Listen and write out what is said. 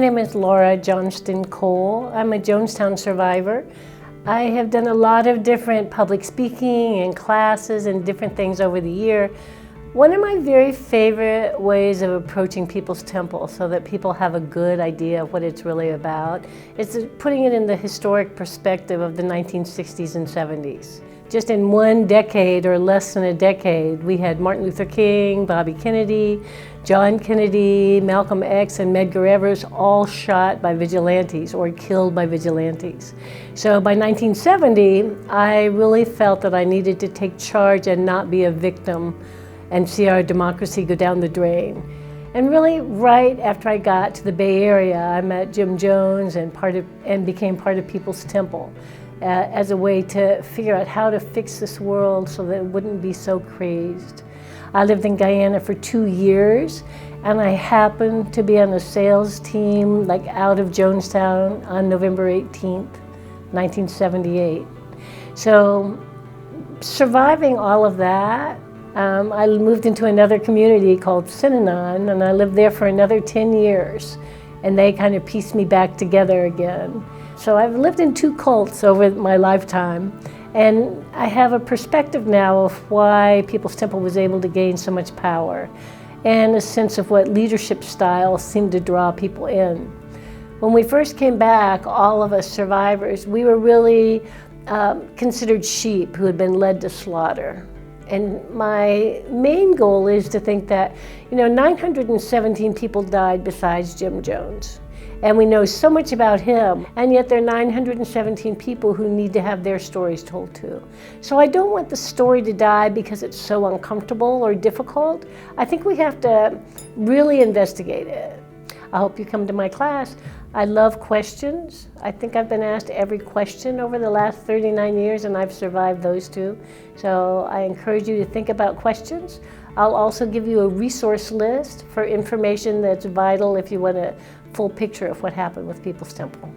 name is Laura Johnston Kohl. I'm a Jonestown survivor. I have done a lot of different public speaking and classes and different things over the year. One of my very favorite ways of approaching People's Temple so that people have a good idea of what it's really about is putting it in the historic perspective of the 1960s and 70s. Just in one decade or less than a decade, we had Martin Luther King, Bobby Kennedy, John Kennedy, Malcolm X, and Medgar Evers all shot by vigilantes or killed by vigilantes. So by 1970, I really felt that I needed to take charge and not be a victim and see our democracy go down the drain. And really, right after I got to the Bay Area, I met Jim Jones and became part of People's Temple as a way to figure out how to fix this world so that it wouldn't be so crazed. I lived in Guyana for 2 years, and I happened to be on the sales team out of Jonestown on November 18th, 1978. So surviving all of that, I moved into another community called Synanon, and I lived there for another 10 years, and they kind of pieced me back together again. So I've lived in 2 cults over my lifetime, and I have a perspective now of why People's Temple was able to gain so much power, and a sense of what leadership styles seem to draw people in. When we first came back, all of us survivors, we were really considered sheep who had been led to slaughter. And my main goal is to think that, 917 people died besides Jim Jones. And we know so much about him, and yet there are 917 people who need to have their stories told too. So I don't want the story to die because it's so uncomfortable or difficult. I think we have to really investigate it. I hope you come to my class. I love questions. I think I've been asked every question over the last 39 years, and I've survived those too. So I encourage you to think about questions. I'll also give you a resource list for information that's vital if you want a full picture of what happened with People's Temple.